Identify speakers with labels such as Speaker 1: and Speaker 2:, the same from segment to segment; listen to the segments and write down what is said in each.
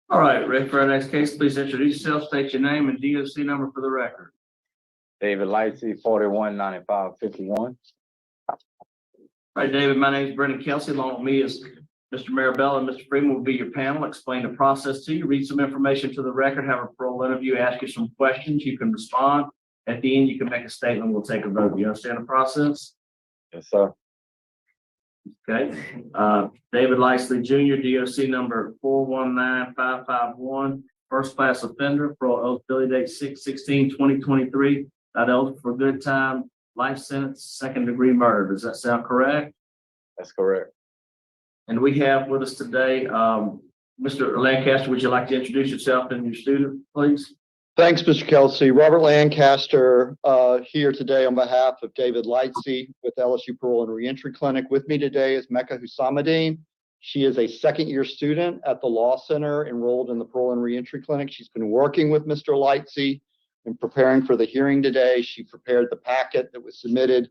Speaker 1: All right, ready for our next case? Please introduce yourself, state your name and DOC number for the record.
Speaker 2: David Lightsey, 419551.
Speaker 1: All right, David, my name is Brendan Kelsey. Along with me is Mr. Marabella and Mr. Freeman will be your panel. Explain the process to you, read some information to the record, have a parole interview, ask you some questions. You can respond. At the end, you can make a statement. We'll take a vote. You understand the process?
Speaker 2: Yes, sir.
Speaker 1: Okay. David Lightsey Jr., DOC number 419551, first class offender, parole eligibility date 6/16/2023. Not eligible for good time, life sentence, second degree murder. Does that sound correct?
Speaker 2: That's correct.
Speaker 1: And we have with us today, Mr. Lancaster, would you like to introduce yourself and your student, please?
Speaker 3: Thanks, Mr. Kelsey. Robert Lancaster here today on behalf of David Lightsey with LSU Parole and Reentry Clinic. With me today is Mecca Hussamadeen. She is a second-year student at the Law Center enrolled in the Parole and Reentry Clinic. She's been working with Mr. Lightsey and preparing for the hearing today. She prepared the packet that was submitted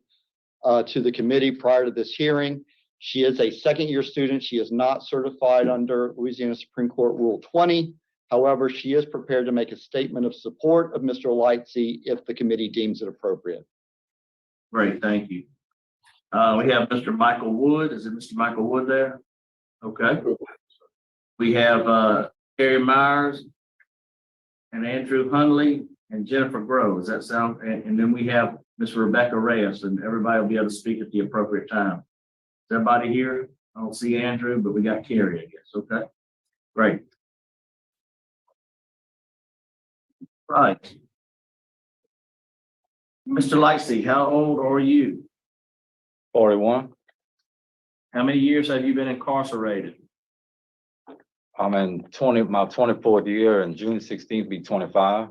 Speaker 3: to the committee prior to this hearing. She is a second-year student. She is not certified under Louisiana Supreme Court Rule 20. However, she is prepared to make a statement of support of Mr. Lightsey if the committee deems it appropriate.
Speaker 1: Great, thank you. We have Mr. Michael Wood. Is it Mr. Michael Wood there? Okay. We have Terry Myers and Andrew Hundley and Jennifer Grove. Does that sound? And then we have Ms. Rebecca Reyes, and everybody will be able to speak at the appropriate time. Is everybody here? I don't see Andrew, but we got Carrie, I guess. Okay, great. Right. Mr. Lightsey, how old are you?
Speaker 2: 41.
Speaker 1: How many years have you been incarcerated?
Speaker 2: I'm in my 24th year, and June 16th be 25.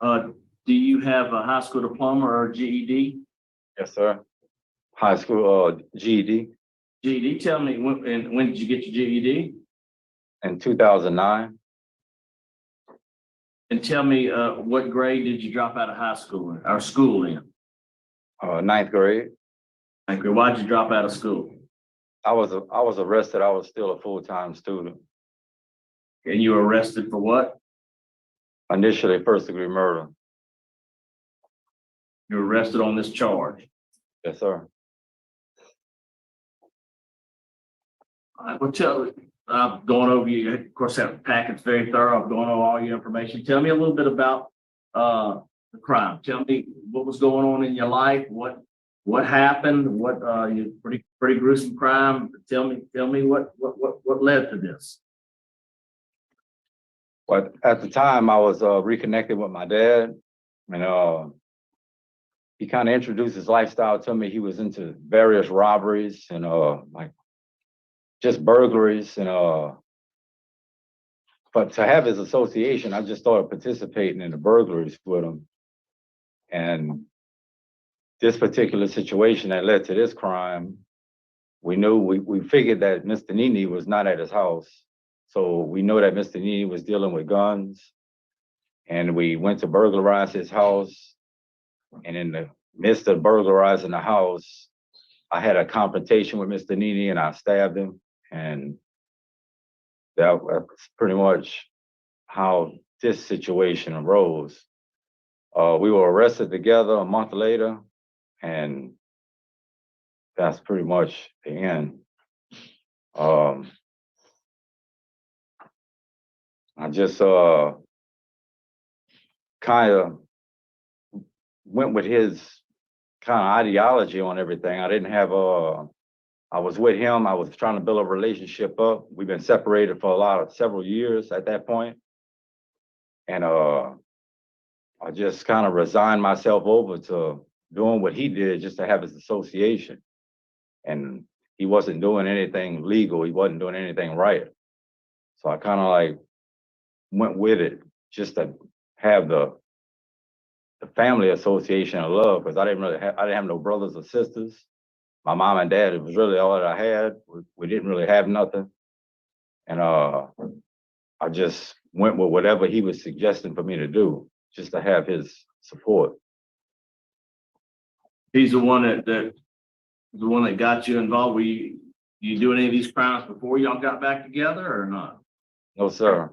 Speaker 1: Do you have a high school diploma or GED?
Speaker 2: Yes, sir. High school GED
Speaker 1: GED, tell me, when did you get your GED?
Speaker 2: in 2009.
Speaker 1: And tell me, what grade did you drop out of high school or school in?
Speaker 2: 9th grade.
Speaker 1: Like, why'd you drop out of school?
Speaker 2: I was arrested. I was still a full-time student.
Speaker 1: And you were arrested for what?
Speaker 2: Initially, first-degree murder.
Speaker 1: You were arrested on this charge.
Speaker 2: Yes, sir.
Speaker 1: I will tell you, I've gone over you, of course, that packet's very thorough. I've gone over all your information. Tell me a little bit about the crime. Tell me what was going on in your life, what happened, you pretty gruesome crime. Tell me what led to this.
Speaker 2: But at the time, I was reconnected with my dad, and he kind of introduced his lifestyle to me. He was into various robberies and like just burglaries, and but to have his association, I just started participating in the burglaries with him. And this particular situation that led to this crime, we figured that Mr. Nini was not at his house. So we know that Mr. Nini was dealing with guns, and we went to burglarize his house. And in the midst of burglarizing the house, I had a confrontation with Mr. Nini and I stabbed him. And that's pretty much how this situation arose. We were arrested together a month later, and that's pretty much the end. I just kind of went with his kind of ideology on everything. I didn't have I was with him. I was trying to build a relationship up. We've been separated for several years at that point. And I just kind of resigned myself over to doing what he did just to have his association. And he wasn't doing anything legal. He wasn't doing anything right. So I kind of like went with it just to have the family association of love, because I didn't have no brothers or sisters. My mom and dad, it was really all that I had. We didn't really have nothing. And I just went with whatever he was suggesting for me to do, just to have his support.
Speaker 1: He's the one that the one that got you involved. You do any of these crimes before y'all got back together or not?
Speaker 2: No, sir.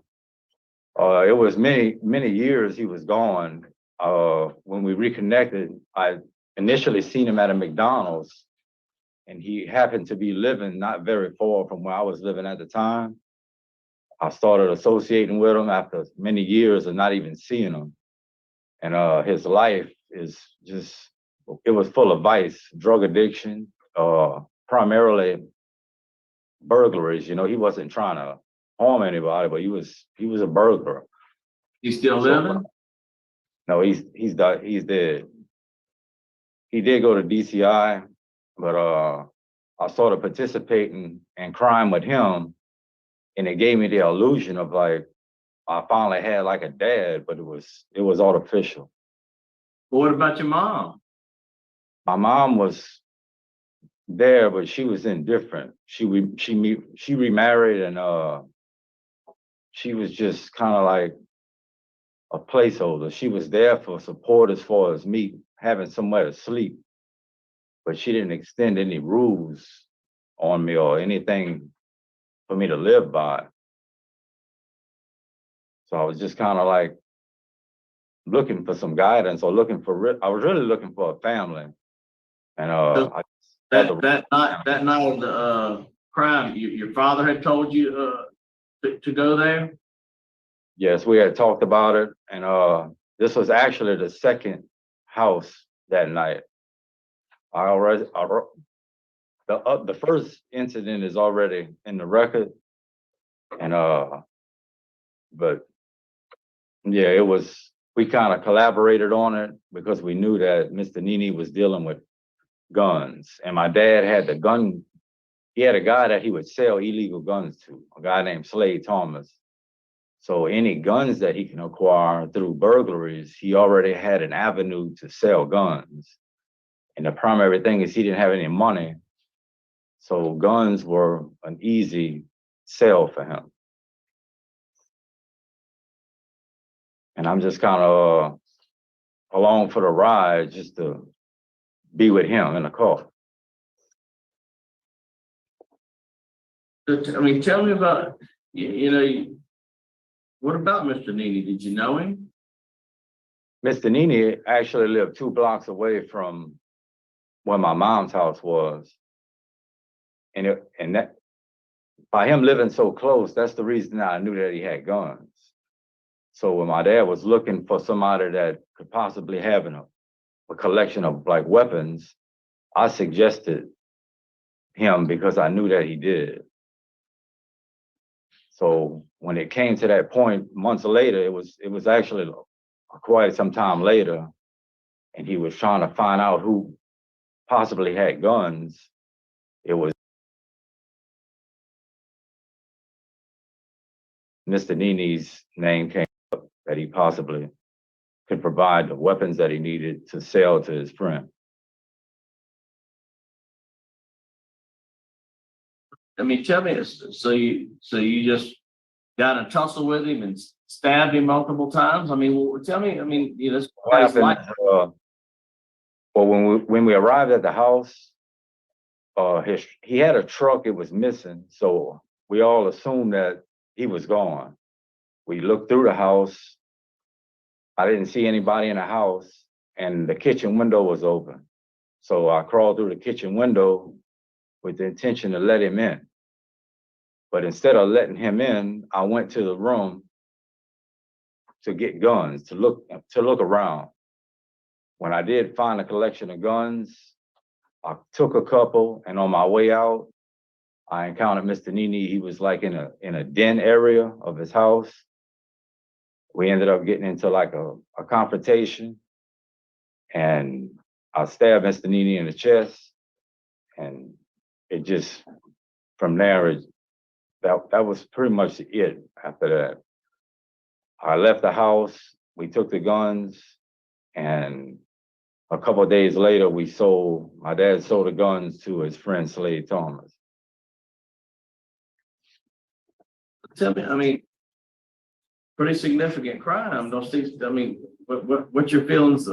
Speaker 2: It was many years he was gone. When we reconnected, I initially seen him at a McDonald's, and he happened to be living not very far from where I was living at the time. I started associating with him after many years of not even seeing him. And his life is just, it was full of vice, drug addiction, primarily burglaries. You know, he wasn't trying to harm anybody, but he was a burglar.
Speaker 1: You still
Speaker 2: So,
Speaker 1: living?
Speaker 2: no, he's dead. He did go to DCI, but I started participating in crime with him, and it gave me the illusion of like I finally had like a dad, but it was artificial.
Speaker 1: Well, what about your mom?
Speaker 2: My mom was there, but she was indifferent. She remarried, and she was just kind of like a placeholder. She was there for support as far as me having somewhere to sleep, but she didn't extend any rules on me or anything for me to live by. So I was just kind of like looking for some guidance or I was really looking for a family. And
Speaker 1: So
Speaker 2: I had to,
Speaker 1: that night of the crime, your father had told you to go there?
Speaker 2: yes, we had talked about it. And this was actually the second house that night. The first incident is already in the record. And but yeah, we kind of collaborated on it because we knew that Mr. Nini was dealing with guns. And my dad had he had a guy that he would sell illegal guns to, a guy named Slade Thomas. So any guns that he can acquire through burglaries, he already had an avenue to sell guns. And the primary thing is he didn't have any money. So guns were an easy sell for him. And I'm just kind of along for the ride just to be with him in the car.
Speaker 1: I mean, tell me about, what about Mr. Nini? Did you know him?
Speaker 2: Mr. Nini actually lived 2 blocks away from where my mom's house was. And that by him living so close, that's the reason that I knew that he had guns. So when my dad was looking for somebody that could possibly have a collection of like weapons, I suggested him because I knew that he did. So when it came to that point, months later, it was actually quite some time later, and he was trying to find out who possibly had guns. It was Mr. Nini's name came up that he possibly could provide the weapons that he needed to sell to his friend.
Speaker 1: I mean, tell me, so you just got in a tussle with him and stabbed him multiple times? I mean, well, tell me, I mean, that's
Speaker 2: What
Speaker 1: what it's
Speaker 2: happened?
Speaker 1: like.
Speaker 2: Well, when we arrived at the house, he had a truck. It was missing, so we all assumed that he was gone. We looked through the house. I didn't see anybody in the house, and the kitchen window was open. So I crawled through the kitchen window with the intention to let him in. But instead of letting him in, I went to the room to get guns, to look around. When I did find a collection of guns, I took a couple, and on my way out, I encountered Mr. Nini. He was like in a den area of his house. We ended up getting into like a confrontation, and I stabbed Mr. Nini in the chest, and it just, from there, that was pretty much it after that. I left the house, we took the guns, and a couple of days later, my dad sold the guns to his friend Slade Thomas.
Speaker 1: Tell me, I mean, pretty significant crime. Don't see, I mean, what's your feelings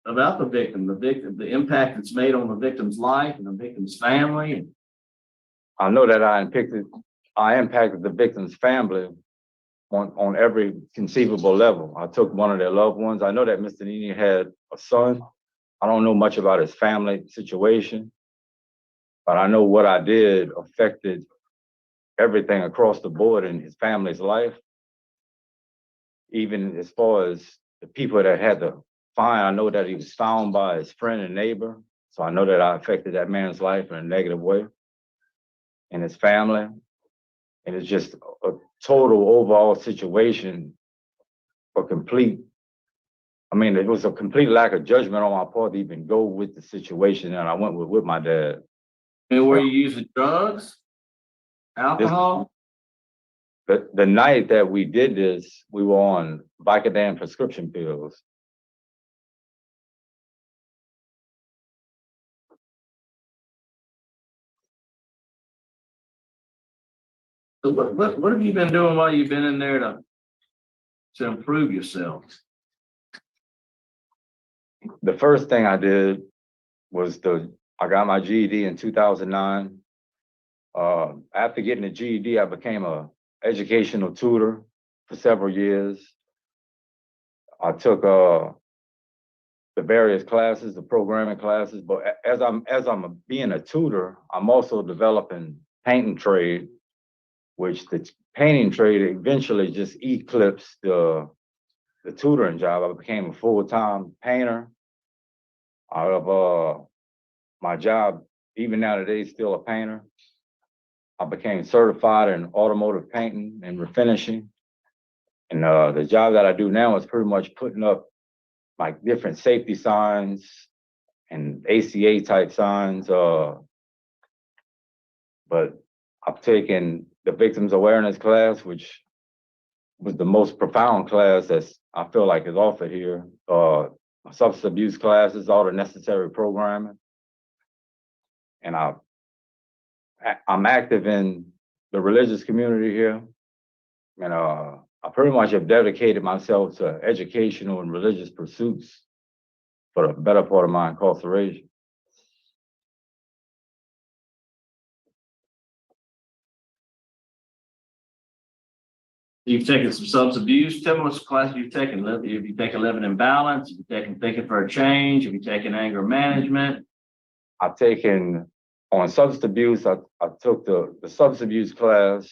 Speaker 1: about the victim, the impact it's made on the victim's life and the victim's family. And
Speaker 2: I know that I impacted the victim's family on every conceivable level. I took one of their loved ones. I know that Mr. Nini had a son. I don't know much about his family situation, but I know what I did affected everything across the board in his family's life. Even as far as the people that had to find, I know that he was found by his friend and neighbor. So I know that I affected that man's life in a negative way and his family. And it's just a total overall situation it was a complete lack of judgment on my part to even go with the situation that I went with my dad.
Speaker 1: and were you using drugs, alcohol?
Speaker 2: The night that we did this, we were on Vicodin prescription pills.
Speaker 1: So what have you been doing while you've been in there to improve yourself?
Speaker 2: The first thing I did was I got my GED in 2009. After getting the GED, I became a educational tutor for several years. I took the various classes, the programming classes, but as I'm being a tutor, I'm also developing painting trade, which the painting trade eventually just eclipsed the tutoring job. I became a full-time painter out of my job, even now today, still a painter. I became certified in automotive painting and refinishing. And the job that I do now is pretty much putting up like different safety signs and ACA type signs. But I've taken the victims awareness class, which was the most profound class I feel like is offered here. Substance abuse classes, all the necessary programming. And I'm active in the religious community here. And I pretty much have dedicated myself to educational and religious pursuits for the better part of my incarceration.
Speaker 1: You've taken some substance abuse. Tell me what classes you've taken. Have you taken living in balance? Have you taken thinking for a change? Have you taken anger management?
Speaker 2: I've taken on substance abuse. I took the substance abuse class.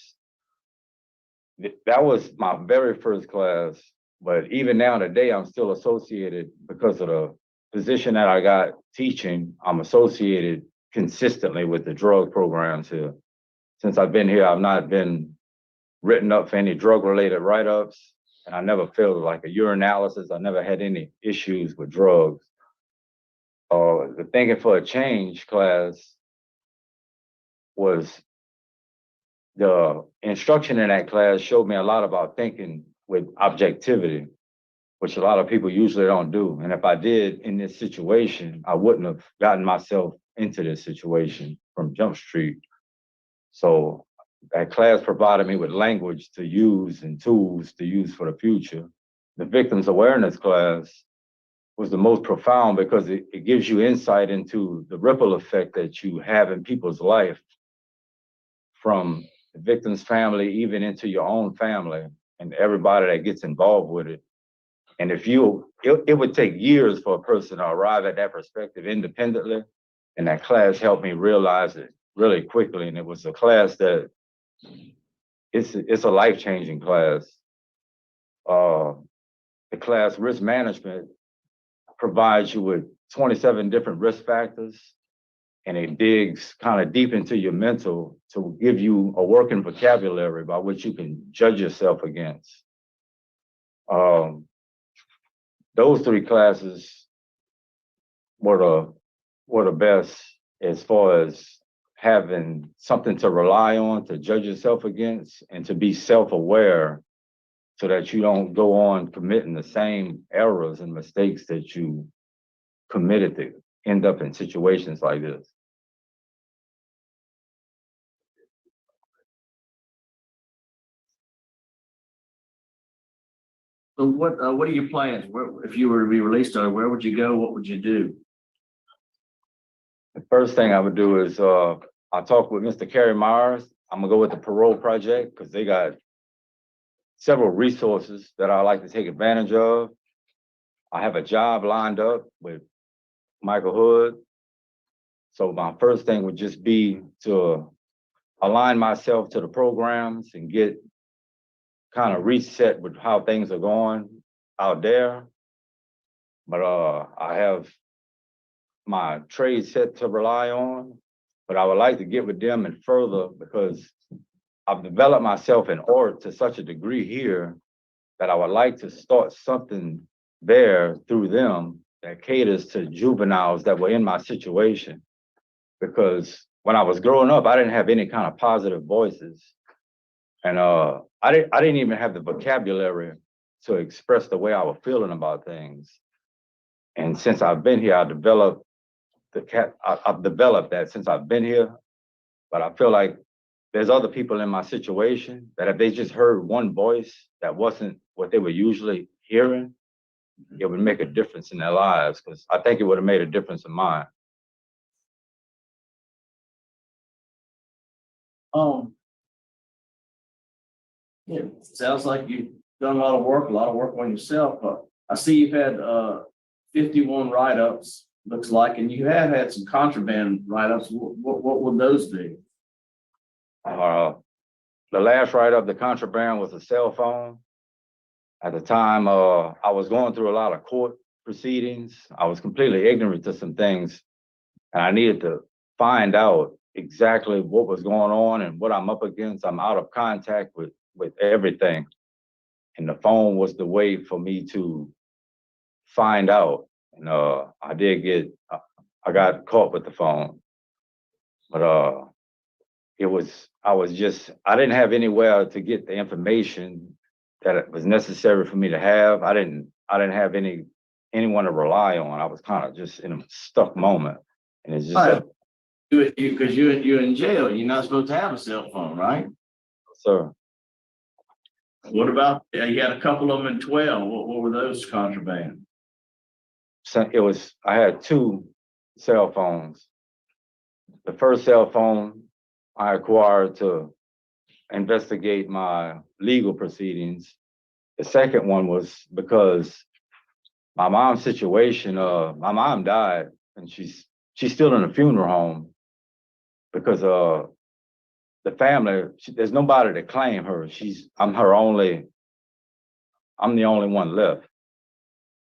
Speaker 2: That was my very first class. But even now today, I'm still associated because of the position that I got teaching. I'm associated consistently with the drug programs here. Since I've been here, I've not been written up for any drug-related write-ups, and I never failed like a urinalysis. I never had any issues with drugs. The Thinking for a Change class was the instruction in that class showed me a lot about thinking with objectivity, which a lot of people usually don't do. And if I did in this situation, I wouldn't have gotten myself into this situation from Jump Street. So that class provided me with language to use and tools to use for the future. The victims awareness class was the most profound because it gives you insight into the ripple effect that you have in people's life from the victim's family, even into your own family and everybody that gets involved with it. And it would take years for a person to arrive at that perspective independently. And that class helped me realize it really quickly. And it was a class that it's a life-changing class. The class risk management provides you with 27 different risk factors, and it digs kind of deep into your mental to give you a working vocabulary by which you can judge yourself against. Those three classes were the best as far as having something to rely on, to judge yourself against, and to be self-aware so that you don't go on committing the same errors and mistakes that you committed to end up in situations like this.
Speaker 1: So what are your plans? Where, if you were to be released, where would you go? What would you do?
Speaker 2: The first thing I would do is, I talk with Mr. Kerry Myers. I'm gonna go with the parole project because they got several resources that I like to take advantage of. I have a job lined up with Michael Hood. So my first thing would just be to align myself to the programs and get kind of reset with how things are going out there. But I have my trade set to rely on, but I would like to get with them and further because I've developed myself in art to such a degree here that I would like to start something there through them that caters to juveniles that were in my situation. Because when I was growing up, I didn't have any kind of positive voices. And I didn't even have the vocabulary to express the way I was feeling about things. And since I've been here, I've developed that since I've been here. But I feel like there's other people in my situation that if they just heard one voice that wasn't what they were usually hearing, it would make a difference in their lives. Because I think it would have made a difference in mine.
Speaker 1: Yeah, sounds like you've done a lot of work on yourself. I see you've had 51 write-ups, looks like, and you have had some contraband write-ups. What would those be?
Speaker 2: The last write-up, the contraband, was a cell phone. At the time, I was going through a lot of court proceedings. I was completely ignorant to some things, and I needed to find out exactly what was going on and what I'm up against. I'm out of contact with everything. And the phone was the way for me to find out. And I got caught with the phone. But I didn't have anywhere to get the information that it was necessary for me to have. I didn't have anyone to rely on. I was kind of just in a stuck moment. And it's just
Speaker 1: Because you're in jail, you're not supposed to have a cell phone, right?
Speaker 2: sir.
Speaker 1: What about, you had a couple of them in 12, what were those contraband?
Speaker 2: So I had two cell phones. The first cell phone I acquired to investigate my legal proceedings. The second one was because my mom's situation, my mom died and she's still in a funeral home because the family, there's nobody to claim her. I'm the only one left.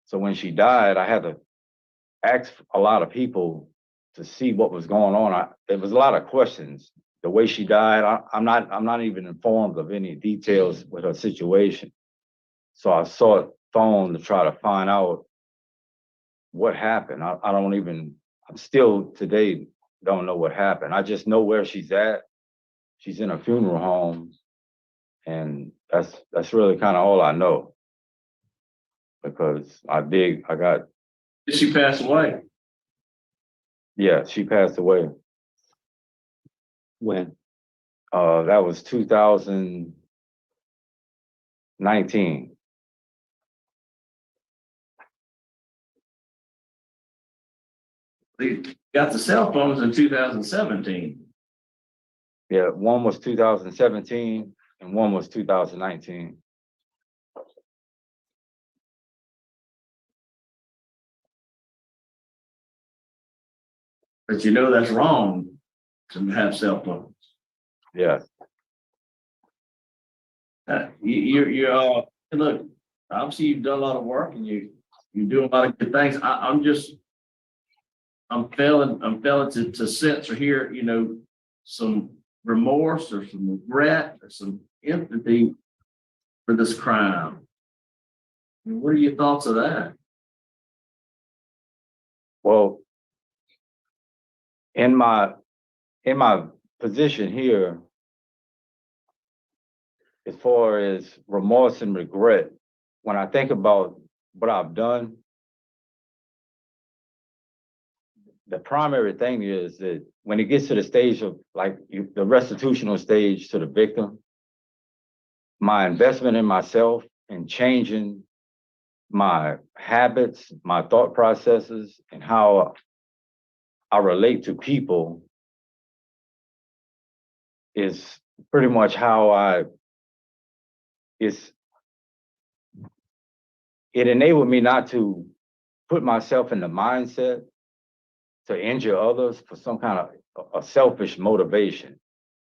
Speaker 2: So when she died, I had to ask a lot of people to see what was going on. There was a lot of questions. The way she died, I'm not even informed of any details with her situation. So I sought phone to try to find out what happened. I'm still today don't know what happened. I just know where she's at. She's in a funeral home. And that's really kind of all I know. Because
Speaker 1: Did she pass away?
Speaker 2: Yeah, she passed away.
Speaker 3: When?
Speaker 2: That was 2019.
Speaker 1: They got the cell phones in 2017.
Speaker 2: Yeah, one was 2017 and one was 2019.
Speaker 1: But you know that's wrong to have cell phones.
Speaker 2: Yeah.
Speaker 1: You're look, obviously you've done a lot of work and you're doing a lot of good things. I'm failing to sense or hear, some remorse or some regret or some empathy for this crime. What are your thoughts of that?
Speaker 2: Well, in my position here, as far as remorse and regret, when I think about what I've done, the primary thing is that when it gets to the stage of the restitutional stage to the victim, my investment in myself and changing my habits, my thought processes, and how I relate to people is pretty much how it enabled me not to put myself in the mindset to injure others for some kind of a selfish motivation,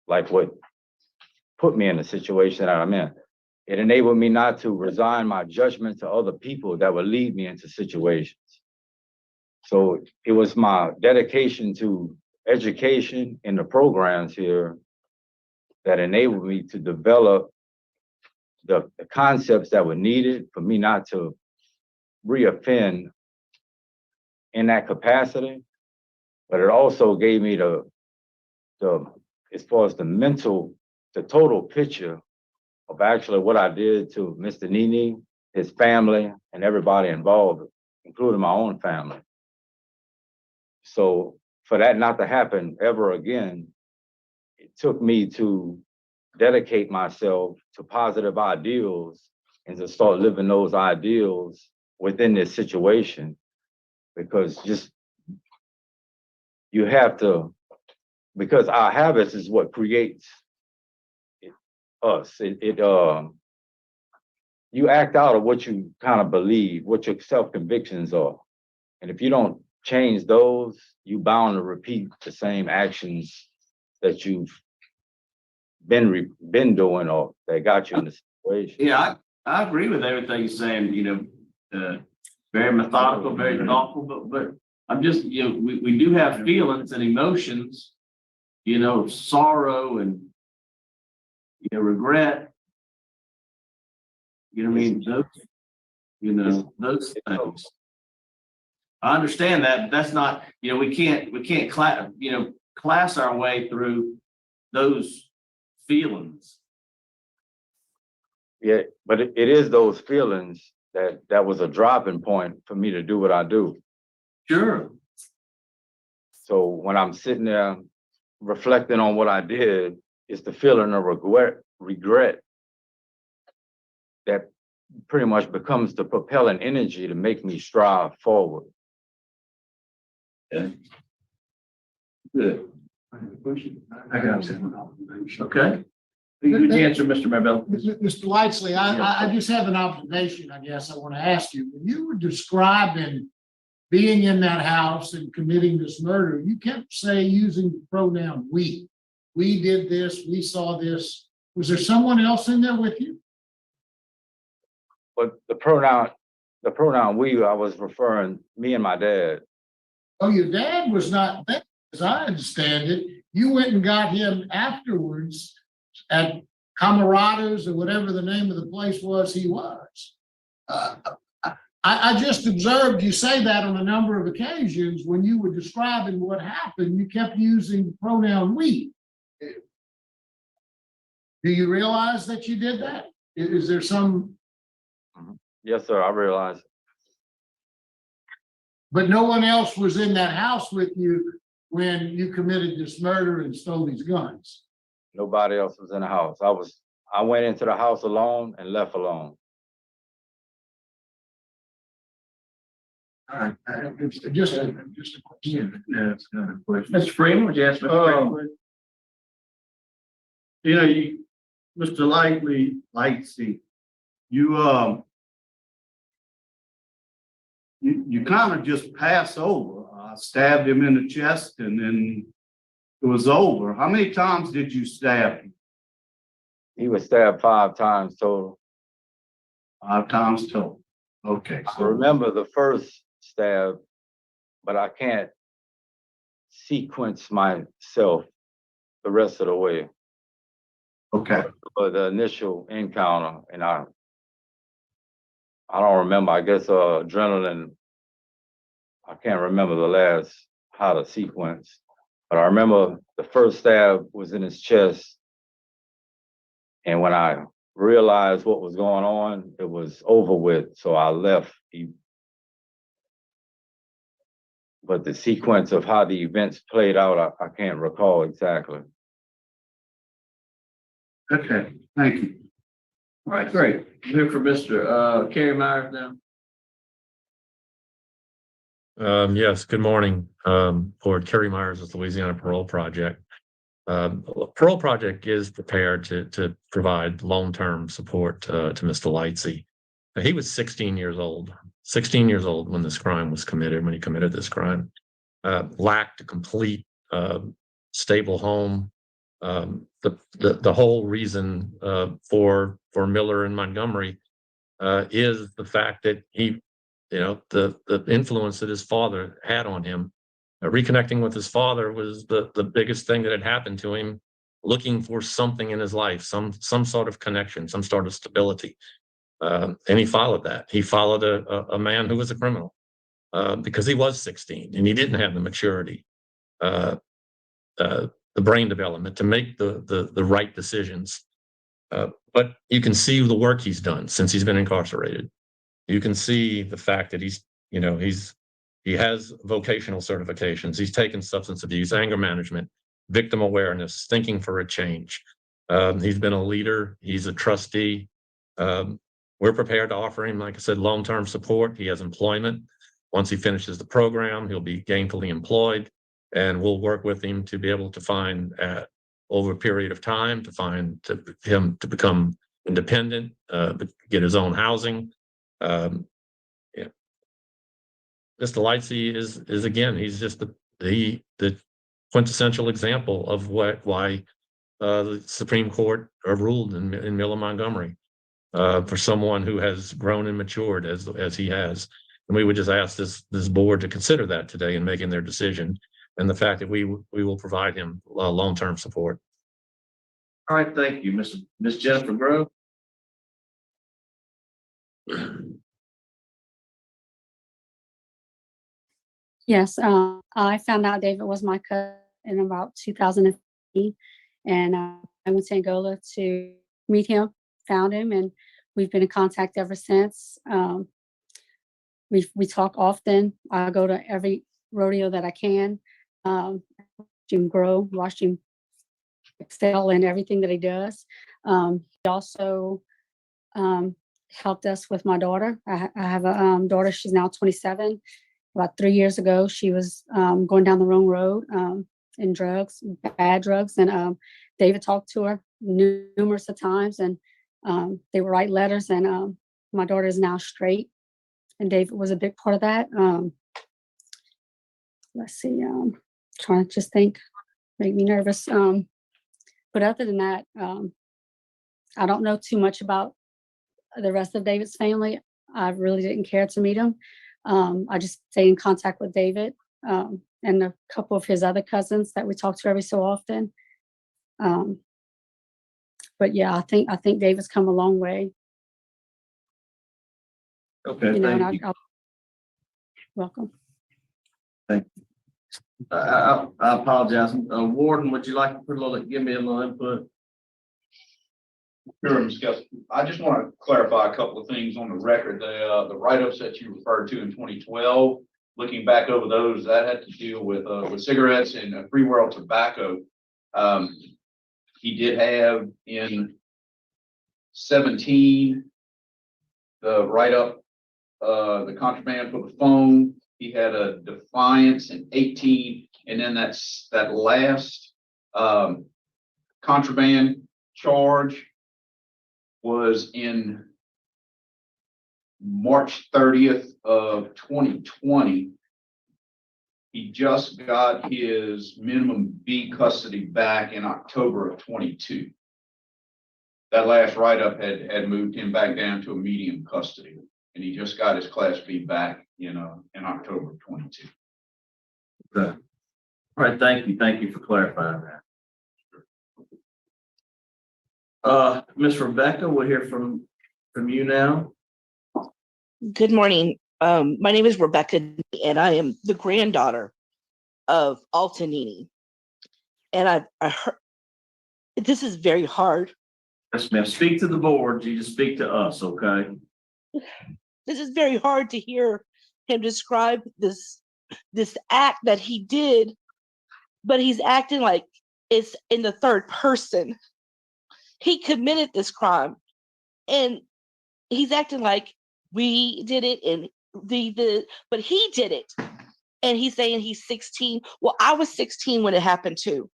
Speaker 2: like what put me in the situation that I'm in. It enabled me not to resign my judgment to other people that would lead me into situations. So it was my dedication to education in the programs here that enabled me to develop the concepts that were needed for me not to reoffend in that capacity. But it also gave me the as far as the total picture of actually what I did to Mr. Nini, his family, and everybody involved, including my own family. So for that not to happen ever again, it took me to dedicate myself to positive ideals and to start living those ideals within this situation. Because just you have to, because our habits is what creates us. You act out of what you kind of believe, what your self-convictions are. And if you don't change those, you bound to repeat the same actions that you've been doing or that got you in the situation.
Speaker 1: Yeah, I agree with everything you're saying, very methodical, very thoughtful, but I'm just, we do have feelings and emotions, sorrow and, regret. I mean, those things. I understand that, but that's not, we can't class our way through those feelings.
Speaker 2: Yeah, but it is those feelings that was a dropping point for me to do what I do.
Speaker 1: Sure.
Speaker 2: So when I'm sitting there reflecting on what I did, it's the feeling of regret that pretty much becomes the propelling energy to make me strive forward.
Speaker 1: Okay. Good.
Speaker 4: I got something.
Speaker 1: Okay. Good answer, Mr. Marvell.
Speaker 4: Mr. Lightsley, I just have an observation, I guess I want to ask you. When you were describing being in that house and committing this murder, you kept using the pronoun we. We did this, we saw this. Was there someone else in there with you?
Speaker 2: But the pronoun we, I was referring me and my dad.
Speaker 4: Oh, your dad was not there, as I understand it. You went and got him afterwards at Camaradas or whatever the name of the place was he was. I just observed you say that on a number of occasions when you were describing what happened, you kept using the pronoun we. Do you realize that you did that? Is there some?
Speaker 2: Yes, sir, I realize. But
Speaker 4: no one else was in that house with you when you committed this murder and stole these guns?
Speaker 2: Nobody else was in the house. I went into the house alone and left alone.
Speaker 4: All right, just a question.
Speaker 1: Yeah, it's not a question. Mr. Freeman, would you ask Mr. Freeman?
Speaker 5: Mr. Lightsey, you kind of just pass over. I stabbed him in the chest and then it was over. How many times did you stab him?
Speaker 2: He was stabbed 5 times total.
Speaker 5: 5 times total. Okay.
Speaker 2: I remember the first stab, but I can't sequence myself the rest of the way.
Speaker 5: Okay.
Speaker 2: But the initial encounter, and I don't remember, I guess adrenaline, I can't remember how to sequence, but I remember the first stab was in his chest. And when I realized what was going on, it was over with, so I left. But the sequence of how the events played out, I can't recall exactly.
Speaker 5: Okay, thank you.
Speaker 1: All right, great. Here for Mr. Kerry Myers now.
Speaker 6: Yes, good morning. Board Kerry Myers with Louisiana Parole Project. Parole Project is prepared to provide long-term support to Mr. Lightsey. He was 16 years old when this crime was committed, when he committed this crime. Lacked a complete stable home. The whole reason for Miller and Montgomery is the fact that he, the influence that his father had on him. Reconnecting with his father was the biggest thing that had happened to him, looking for something in his life, some sort of connection, some sort of stability. And he followed that. He followed a man who was a criminal because he was 16 and he didn't have the maturity, uh, the brain development to make the right decisions. But you can see the work he's done since he's been incarcerated. You can see the fact that he has vocational certifications. He's taken substance abuse, anger management, victim awareness, thinking for a change. He's been a leader. He's a trustee. We're prepared to offer him, like I said, long-term support. He has employment. Once he finishes the program, he'll be gainfully employed, and we'll work with him to be able to find, over a period of time, him to become independent, get his own housing. Yeah. Mr. Lightsey is again, he's just the quintessential example of why the Supreme Court ruled in Miller Montgomery, for someone who has grown and matured as he has. And we would just ask this board to consider that today in making their decision, and the fact that we will provide him long-term support.
Speaker 1: All right, thank you, Miss Jennifer Grove.
Speaker 7: Yes, I found out David was my cousin in about 2015, and I went to Angola to meet him, found him, and we've been in contact ever since. We talk often. I go to every rodeo that I can. Watch him grow, watch him excel in everything that he does. He also helped us with my daughter. I have a daughter. She's now 27. About 3 years ago, she was going down the wrong road in drugs, bad drugs, and David talked to her numerous of times, and they would write letters, and my daughter is now straight, and David was a big part of that. Let's see, trying to just think, make me nervous. But other than that, I don't know too much about the rest of David's family. I really didn't care to meet him. I just stay in contact with David and a couple of his other cousins that we talk to every so often. But yeah, I think David's come a long way.
Speaker 1: Okay,
Speaker 7: You know, and
Speaker 1: thank you.
Speaker 7: I'll welcome.
Speaker 1: I apologize. Warden, would you like to give me a little input?
Speaker 8: Sure, Ms. Kelsey. I just want to clarify a couple of things on the record. The write-ups that you referred to in 2012, looking back over those, that had to deal with cigarettes and free world tobacco. He did have in 17 the write-up, the contraband for the phone. He had a defiance in 18, and then that last contraband charge was in March 30th of 2020. He just got his minimum B custody back in October of 22. That last write-up had moved him back down to a medium custody, and he just got his Class B back in October of 22.
Speaker 1: Okay. All right, thank you. Thank you for clarifying that. Miss Rebecca, we'll hear from you now.
Speaker 9: Good morning. My name is Rebecca, and I am the granddaughter of Altanini. And I heard this is very hard.
Speaker 1: Yes, ma'am. Speak to the board. You just speak to us, okay?
Speaker 9: This is very hard to hear him describe this act that he did, but he's acting like it's in the third person. He committed this crime, and he's acting like we did it, and but he did it. And he's saying he's 16. Well, I was 16 when it happened too.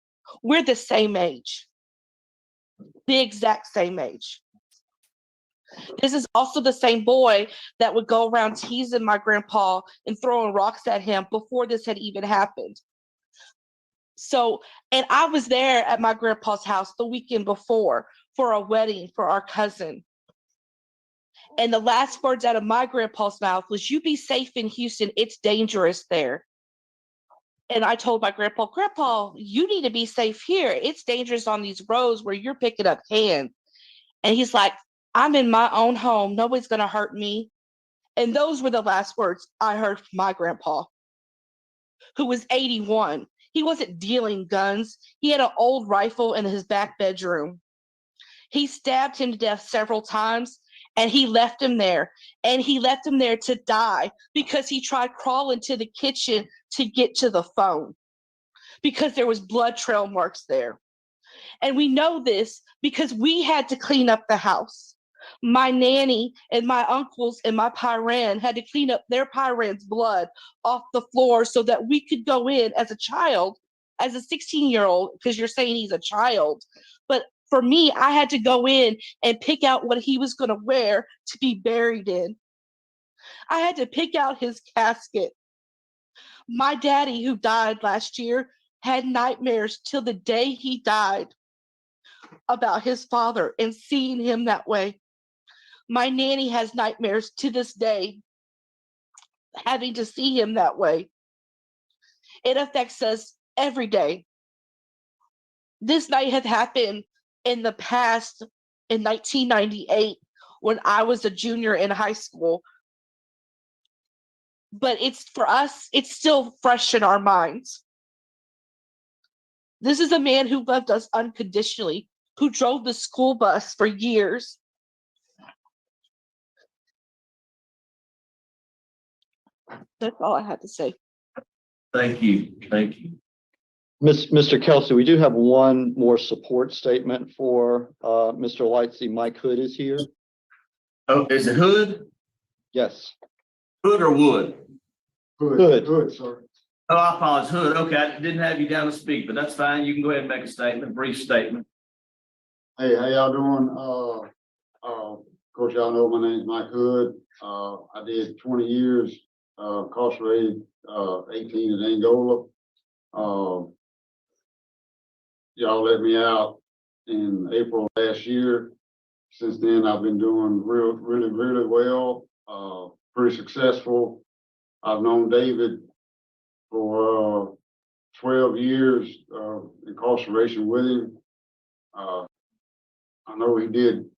Speaker 9: We're the same age, the exact same age. This is also the same boy that would go around teasing my grandpa and throwing rocks at him before this had even happened. So, and I was there at my grandpa's house the weekend before for a wedding for our cousin. And the last words out of my grandpa's mouth was, "You be safe in Houston. It's dangerous there." And I told my grandpa, "Grandpa, you need to be safe here. It's dangerous on these roads where you're picking up cans." And he's like, "I'm in my own home. Nobody's going to hurt me." And those were the last words I heard from my grandpa, who was 81. He wasn't dealing guns. He had an old rifle in his back bedroom. He stabbed him to death several times, and he left him there. And he left him there to die because he tried crawling to the kitchen to get to the phone because there was blood trail marks there. And we know this because we had to clean up the house. My nanny and my uncles and my Pyran had to clean up their Pyran's blood off the floor so that we could go in as a child, as a 16-year-old, because you're saying he's a child. But for me, I had to go in and pick out what he was going to wear to be buried in. I had to pick out his casket. My daddy, who died last year, had nightmares till the day he died about his father and seeing him that way. My nanny has nightmares to this day, having to see him that way. It affects us every day. This night had happened in the past in 1998 when I was a junior in high school. But it's for us, it's still fresh in our minds. This is a man who loved us unconditionally, who drove the school bus for years. That's all I had to say.
Speaker 1: Thank you. Thank you.
Speaker 3: Mr. Kelsey, we do have one more support statement for Mr. Lightsey. Mike Hood is here.
Speaker 1: Oh, is it Hood?
Speaker 3: Yes.
Speaker 1: Hood or Wood?
Speaker 3: Hood.
Speaker 5: Sorry.
Speaker 1: Oh, I apologize. Hood. Okay, I didn't have you down to speak, but that's fine. You can go ahead and make a statement, brief statement.
Speaker 10: Hey, how y'all doing? Of course, y'all know my name's Mike Hood. I did 20 years, incarcerated, 18 in Angola. Y'all let me out in April last year. Since then, I've been doing really well, pretty successful. I've known David for 12 years of incarceration with him. I know he did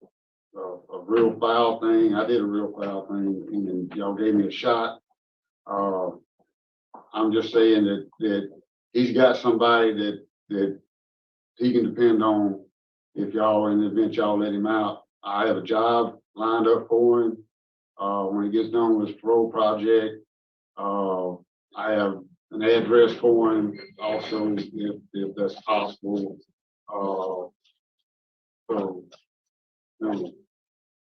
Speaker 10: a real foul thing. I did a real foul thing, and y'all gave me a shot. I'm just saying that he's got somebody that he can depend on if y'all, in the event y'all let him out. I have a job lined up for him when he gets done with his parole project. I have an address for him also, if that's possible. So,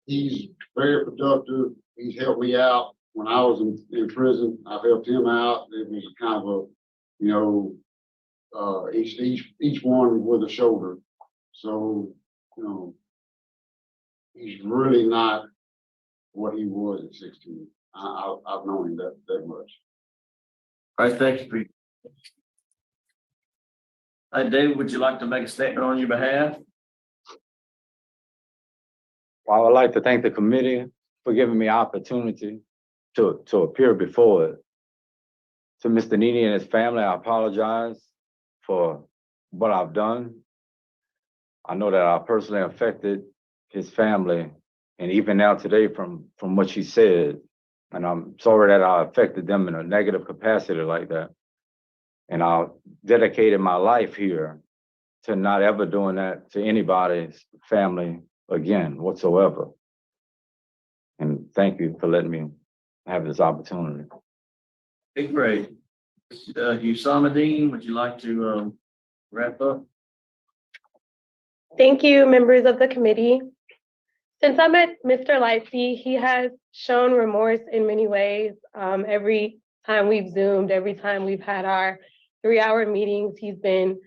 Speaker 10: he's very productive. He's helped me out when I was in prison. I've helped him out. It was kind of a, each one with a shoulder. So, he's really not what he was at 16. I've known him that much.
Speaker 1: All right, thank you for David, would you like to make a statement on your behalf?
Speaker 2: Well, I would like to thank the committee for giving me opportunity to appear before it. To Mr. Nini and his family, I apologize for what I've done. I know that I personally affected his family, and even now today from what she said, and I'm sorry that I affected them in a negative capacity like that. And I dedicated my life here to not ever doing that to anybody's family again whatsoever. And thank you for letting me have this opportunity.
Speaker 1: Okay, great. Husamadeen, would you like to wrap up?
Speaker 11: Thank you, members of the committee. Since I met Mr. Lightsey, he has shown remorse in many ways. Every time we've Zoomed, every time we've had our 3-hour meetings, he's been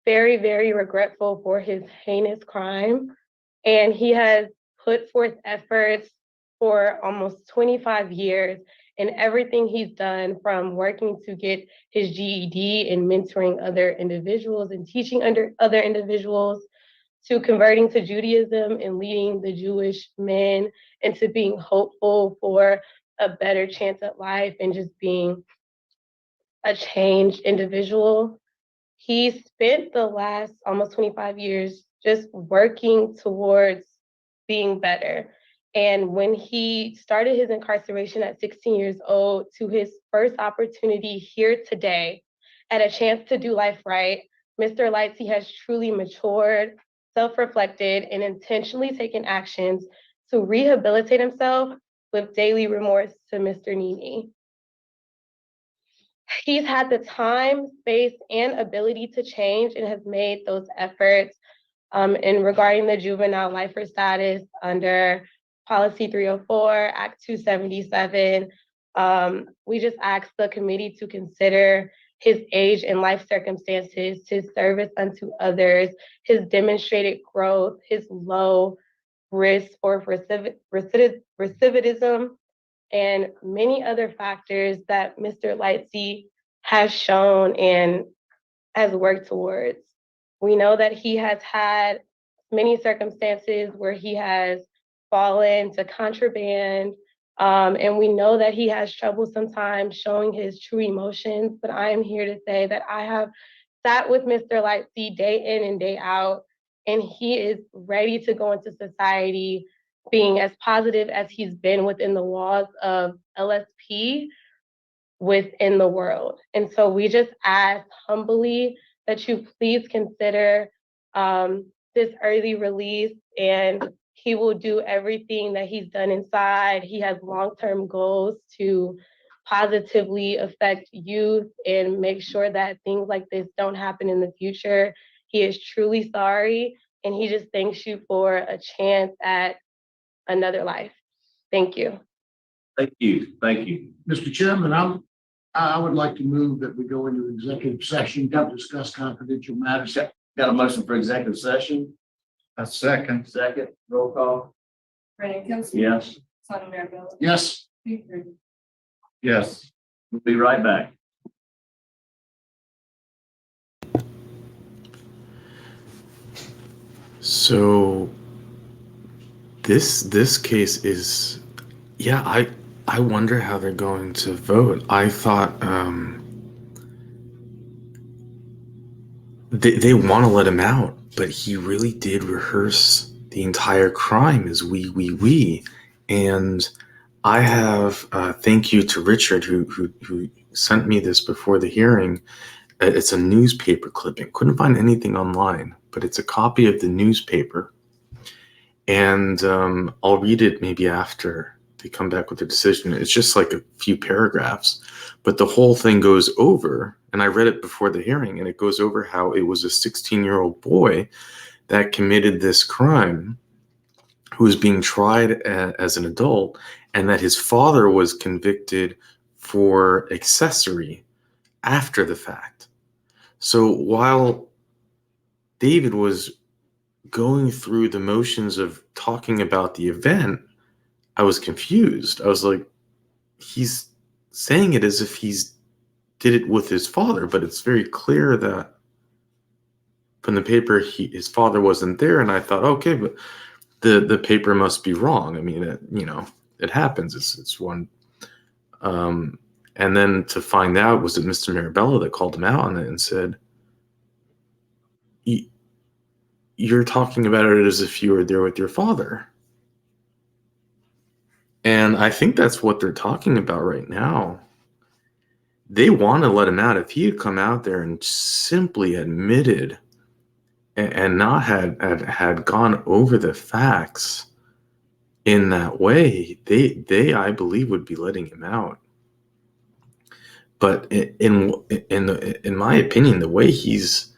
Speaker 11: very, very regretful for his heinous crime. And he has put forth efforts for almost 25 years in everything he's done, from working to get his GED and mentoring other individuals and teaching under other individuals, to converting to Judaism and leading the Jewish men into being hopeful for a better chance at life and just being a changed individual. He spent the last almost 25 years just working towards being better. And when he started his incarceration at 16 years old to his first opportunity here today at a chance to do life right, Mr. Lightsey has truly matured, self-reflected, and intentionally taken actions to rehabilitate himself with daily remorse to Mr. Nini. He's had the time, space, and ability to change and has made those efforts in regarding the juvenile lifer status under Policy 304, Act 277. We just asked the committee to consider his age and life circumstances, his service unto others, his demonstrated growth, his low risk for recidivism, and many other factors that Mr. Lightsey has shown and has worked towards. We know that he has had many circumstances where he has fallen to contraband, and we know that he has trouble sometimes showing his true emotions, but I am here to say that I have sat with Mr. Lightsey day in and day out, and he is ready to go into society being as positive as he's been within the walls of LSP within the world. And so we just ask humbly that you please consider this early release, and he will do everything that he's done inside. He has long-term goals to positively affect youth and make sure that things like this don't happen in the future. He is truly sorry, and he just thanks you for a chance at another life. Thank you.
Speaker 1: Thank you. Thank you.
Speaker 4: Mr. Chairman, I would like to move that we go into executive session to discuss confidential matters.
Speaker 1: Got a motion for executive session?
Speaker 5: A second.
Speaker 1: Second, roll call.
Speaker 12: Brandon Kelsey.
Speaker 1: Yes,
Speaker 12: Sonny Marabella.
Speaker 4: Yes.
Speaker 12: Steve Ruby.
Speaker 5: Yes.
Speaker 1: we'll be right back.
Speaker 13: So this case is, yeah, I wonder how they're going to vote. I thought they want to let him out, but he really did rehearse the entire crime as we. And I have thank you to Richard who sent me this before the hearing. It's a newspaper clipping. Couldn't find anything online, but it's a copy of the newspaper. And I'll read it maybe after they come back with a decision. It's just like a few paragraphs, but the whole thing goes over, and I read it before the hearing, and it goes over how it was a 16-year-old boy that committed this crime who was being tried as an adult, and that his father was convicted for accessory after the fact. So while David was going through the motions of talking about the event, I was confused. I was like, he's saying it as if he's did it with his father, but it's very clear that from the paper, his father wasn't there. And I thought, okay, but the paper must be wrong. I mean, it happens. It's one. And then to find out, was it Mr. Marabella that called him out on it and said, you're talking about it as if you were there with your father. And I think that's what they're talking about right now. They want to let him out. If he had come out there and simply admitted and not had gone over the facts in that way, they I believe would be letting him out. But in my opinion, the way he's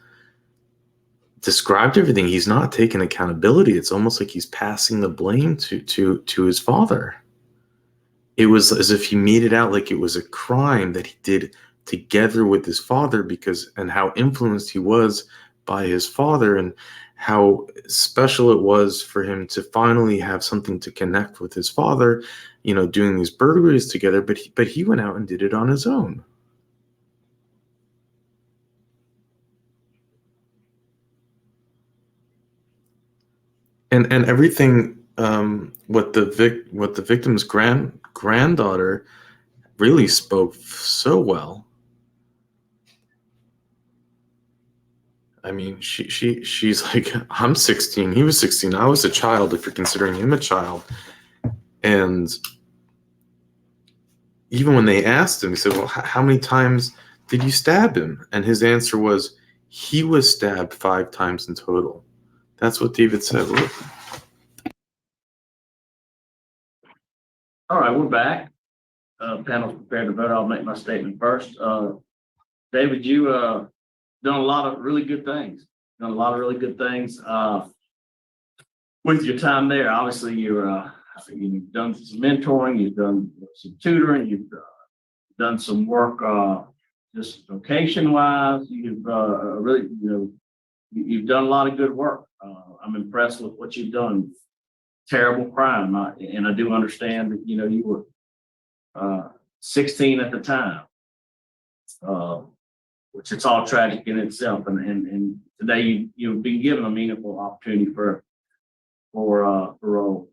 Speaker 13: described everything, he's not taking accountability. It's almost like he's passing the blame to his father. it was as if he made it out like it was a crime that he did together with his father, because and how influenced he was by his father, and how special it was for him to finally have something to connect with his father, doing these burglaries together. But he went out and did it on his own. And everything, what the victim's granddaughter really spoke so well. I mean, she's like, I'm 16, he was 16, I was a child, if you're considering him a child. And even when they asked him, he said, well, how many times did you stab him? And his answer was, he was stabbed 5 times in total. That's what David said.
Speaker 1: All right, we're back. Panel's prepared to vote. I'll make my statement first. David, you done a lot of really good things. With your time there. Obviously, you've done some mentoring, you've done some tutoring, you've done some work just vocation wise. You've really, you've done a lot of good work. I'm impressed with what you've done. Terrible crime, and I do understand that you were 16 at the time, which it's all tragic in itself. And today you've been given a meaningful opportunity for parole.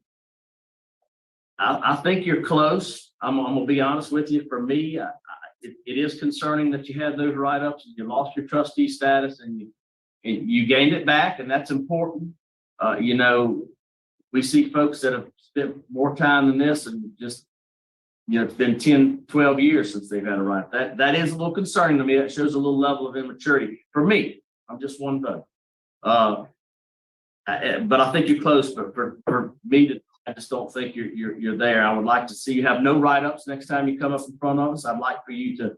Speaker 1: I think you're close. I'm gonna be honest with you. For me, it is concerning that you had those write-ups and you lost your trustee status, and you gained it back, and that's important. We see folks that have spent more time than this, and just, it's been 10, 12 years since they've had a right. That is a little concerning to me. That shows a little level of immaturity. For me, I'm just one vote. But I think you're close. But for me, I just don't think you're there. I would like to see you have no write-ups next time you come up in front of us. I'd like for you to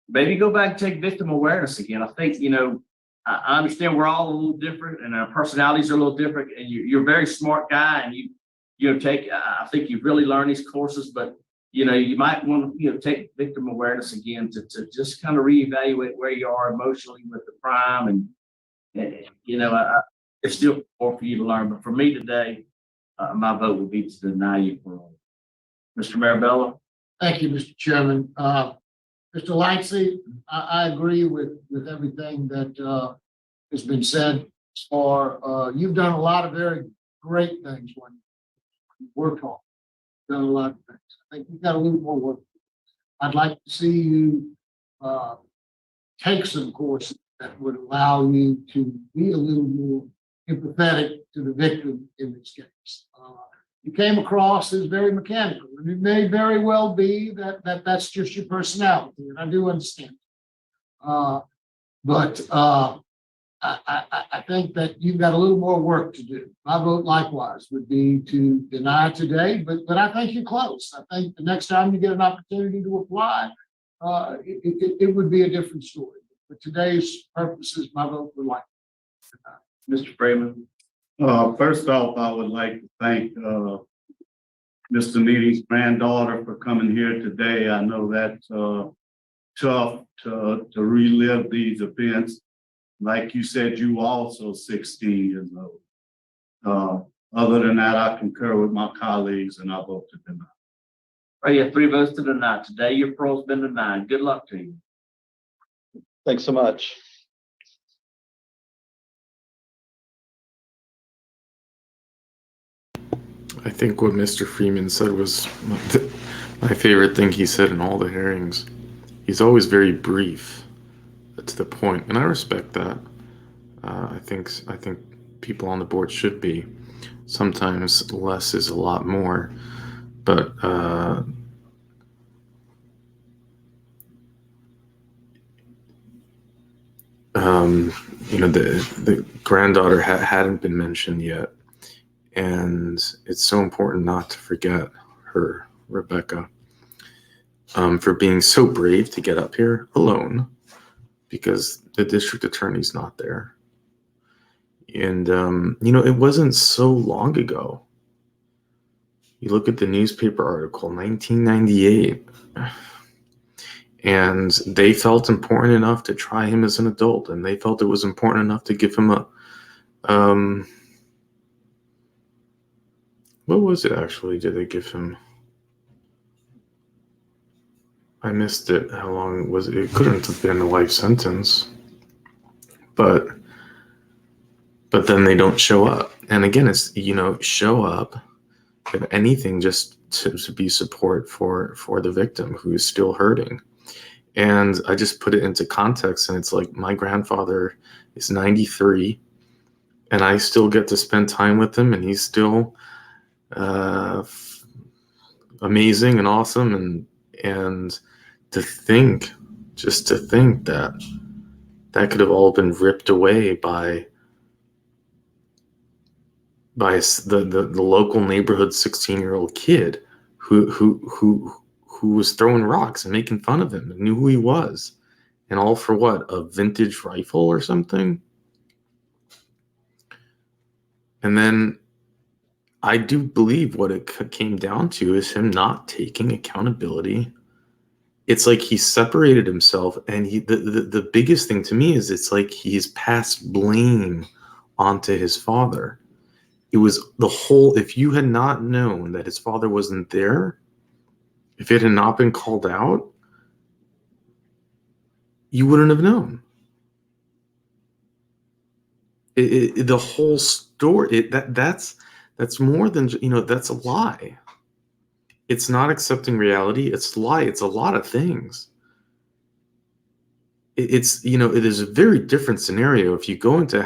Speaker 1: maybe go back and take victim awareness again. I think, I understand we're all a little different and our personalities are a little different, and you're a very smart guy, and I think you've really learned these courses, but you might want to take victim awareness again to just kind of reevaluate where you are emotionally with the crime, and it's still more for you to learn. But for me today, my vote would be to deny you parole. Mr. Marabella?
Speaker 4: Thank you, Mr. Chairman. Mr. Lightsey, I agree with everything that has been said so far. You've done a lot of very great things when you work hard. You've done a lot of things. I think you've got a little more work. I'd like to see you take some courses that would allow you to be a little more empathetic to the victim in this case. You came across as very mechanical, and it may very well be that's just your personality, and I do understand. But I think that you've got a little more work to do. My vote likewise would be to deny today, but I think you're close. I think the next time you get an opportunity to apply, it would be a different story. For today's purposes, my vote would like to deny.
Speaker 1: Mr. Freeman?
Speaker 5: First off, I would like to thank Mr. Neely's granddaughter for coming here today. I know that's tough to relive these events. Like you said, you also 16 years old. Other than that, I concur with my colleagues, and I vote to deny.
Speaker 1: All right, you have 3 votes to deny. Today, your parole's been denied. Good luck to you.
Speaker 3: Thanks so much.
Speaker 13: I think what Mr. Freeman said was my favorite thing he said in all the hearings. He's always very brief, to the point, and I respect that. I think people on the board should be. Sometimes less is a lot more, but the granddaughter hadn't been mentioned yet. And it's so important not to forget her, Rebecca, for being so brave to get up here alone, because the district attorney's not there. And, it wasn't so long ago. You look at the newspaper article, 1998, and they felt important enough to try him as an adult, and they felt it was important enough to give him a, what was it actually? Did they give him? I missed it. How long was it? It couldn't have been a life sentence, but then they don't show up. And again, it's, show up, if anything, just to be support for the victim who's still hurting. And I just put it into context, and it's like, my grandfather is 93, and I still get to spend time with him, and he's still amazing and awesome, and to think that could have all been ripped away by the local neighborhood 16-year-old kid who was throwing rocks and making fun of him and knew who he was, and all for what, a vintage rifle or something. And then I do believe what it came down to is him not taking accountability. It's like he separated himself, and the biggest thing to me is it's like he's passed blame onto his father. It was the whole, if you had not known that his father wasn't there, if it had not been called out, you wouldn't have known. The whole story, that's more than, that's a lie. It's not accepting reality. It's a lie. It's a lot of things. It's, it is a very different scenario if you go into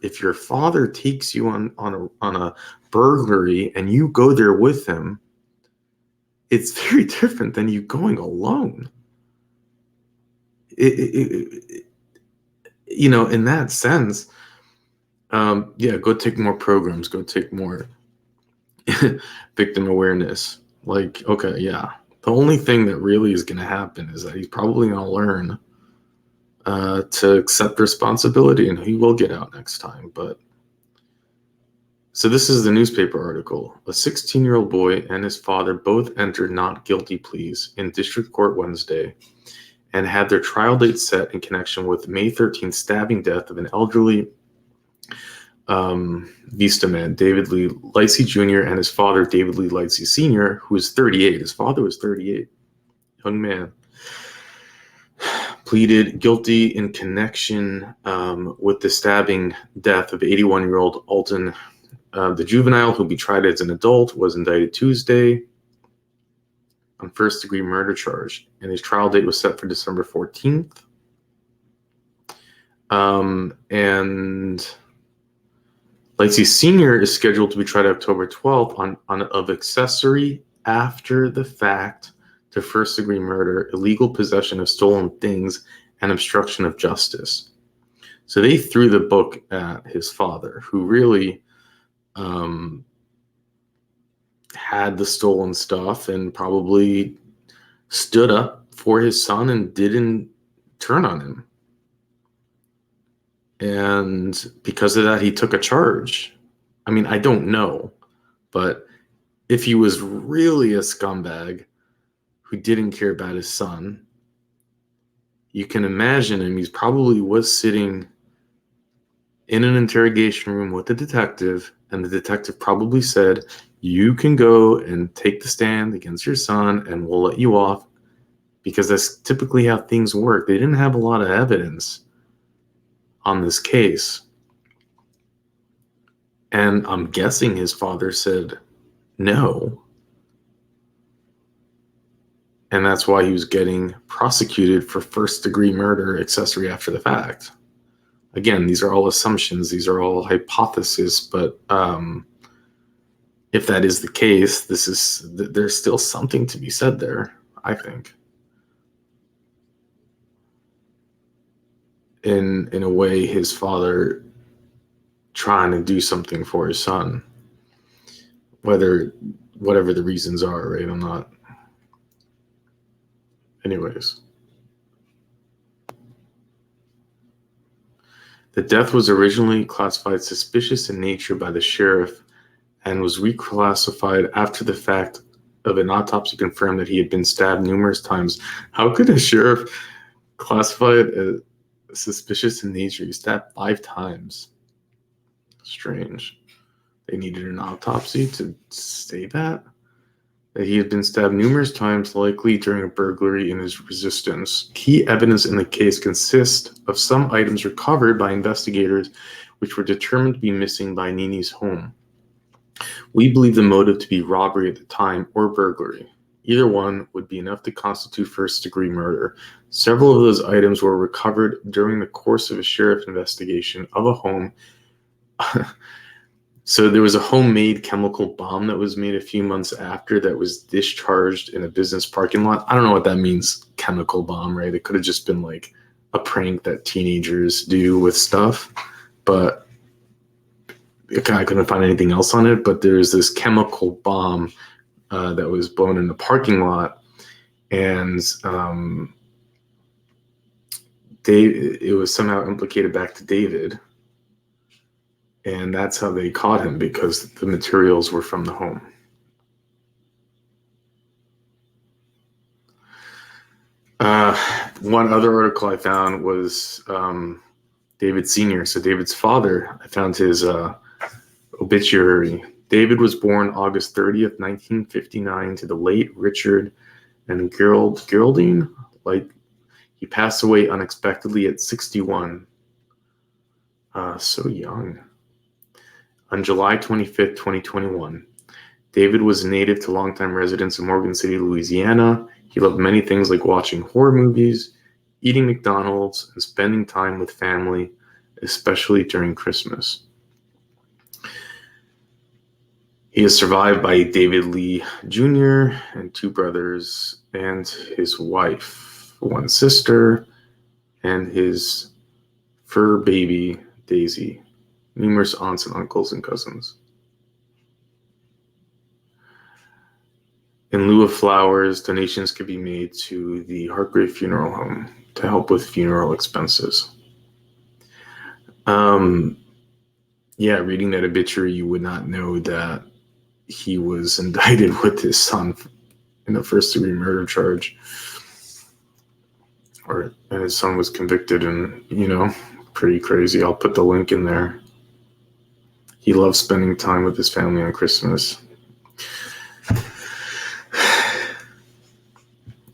Speaker 13: if your father takes you on a burglary and you go there with him. It's very different than you going alone. In that sense, go take more programs, go take more victim awareness. Like, okay, yeah. The only thing that really is going to happen is that he's probably going to learn to accept responsibility, and he will get out next time. But so this is the newspaper article. A 16-year-old boy and his father both entered not guilty pleas in district court Wednesday and had their trial date set in connection with May 13th stabbing death of an elderly Vista man, David Lee Lightsey Jr., and his father, David Lee Lightsey Sr., who was 38. His father was 38. Young man. Pleaded guilty in connection with the stabbing death of 81-year-old Alton. The juvenile, who'll be tried as an adult, was indicted Tuesday on first-degree murder charge, and his trial date was set for December 14th. And Lightsey Sr. is scheduled to be tried October 12th of accessory after the fact to first-degree murder, illegal possession of stolen things, and obstruction of justice. So they threw the book at his father, who really had the stolen stuff and probably stood up for his son and didn't turn on him. And because of that, he took a charge. I mean, I don't know, but if he was really a scumbag who didn't care about his son, you can imagine him. He probably was sitting in an interrogation room with the detective, and the detective probably said, you can go and take the stand against your son and we'll let you off, because that's typically how things work. They didn't have a lot of evidence on this case. And I'm guessing his father said no. And that's why he was getting prosecuted for first-degree murder, accessory after the fact. Again, these are all assumptions. These are all hypotheses. But if that is the case, there's still something to be said there, I think. In a way, his father trying to do something for his son, whatever the reasons are, right? I'm not. Anyways. The death was originally classified suspicious in nature by the sheriff and was reclassified after the fact of an autopsy confirmed that he had been stabbed numerous times. How could a sheriff classify it as suspicious in nature? He stabbed 5 times. Strange. They needed an autopsy to say that he had been stabbed numerous times, likely during a burglary in his resistance. Key evidence in the case consists of some items recovered by investigators which were determined to be missing by Nini's home. We believe the motive to be robbery at the time or burglary. Either one would be enough to constitute first-degree murder. Several of those items were recovered during the course of a sheriff investigation of a home. So there was a homemade chemical bomb that was made a few months after that was discharged in a business parking lot. I don't know what that means, chemical bomb, right? It could have just been like a prank that teenagers do with stuff, but I couldn't find anything else on it. But there's this chemical bomb that was blown in the parking lot, and it was somehow implicated back to David. And that's how they caught him, because the materials were from the home. One other article I found was David Sr. So David's father, I found his obituary. David was born August 30th, 1959 to the late Richard and Geraldine. Like, he passed away unexpectedly at 61. So young. On July 25th, 2021. David was a native to longtime residents of Morgan City, Louisiana. He loved many things like watching horror movies, eating McDonald's, and spending time with family, especially during Christmas. He is survived by David Lee Jr. and 2 brothers and his wife, 1 sister, and his fur baby, Daisy, numerous aunts and uncles and cousins. In lieu of flowers, donations could be made to the Hargrave Funeral Home to help with funeral expenses. Yeah, reading that obituary, you would not know that he was indicted with his son in a first-degree murder charge, and his son was convicted, and pretty crazy. I'll put the link in there. He loves spending time with his family on Christmas.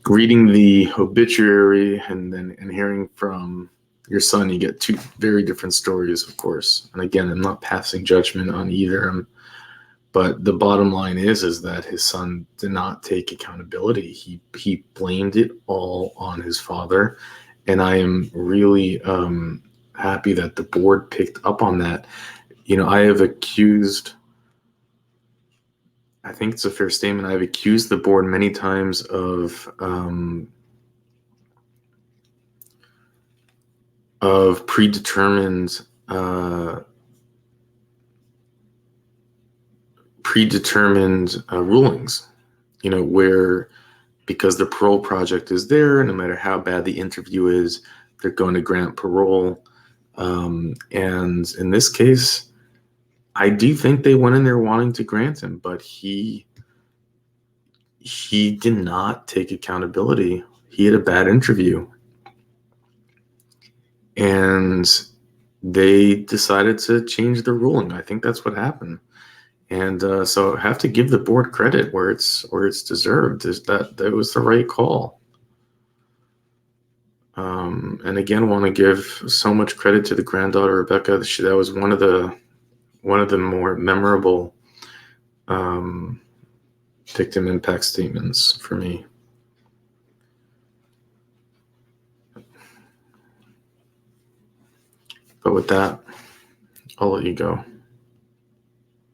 Speaker 13: Reading the obituary and hearing from your son, you get 2 very different stories, of course. And again, I'm not passing judgment on either. But the bottom line is that his son did not take accountability. He blamed it all on his father. And I am really happy that the board picked up on that. I have accused, I think it's a fair statement, I've accused the board many times of predetermined rulings, where, because the parole project is there, no matter how bad the interview is, they're going to grant parole. And in this case, I do think they went in there wanting to grant him, but he did not take accountability. He had a bad interview, and they decided to change the ruling. I think that's what happened. And so I have to give the board credit where it's deserved. Is that was the right call. And again, want to give so much credit to the granddaughter Rebecca. That was one of the more memorable victim impact statements for me. But with that, I'll let you go.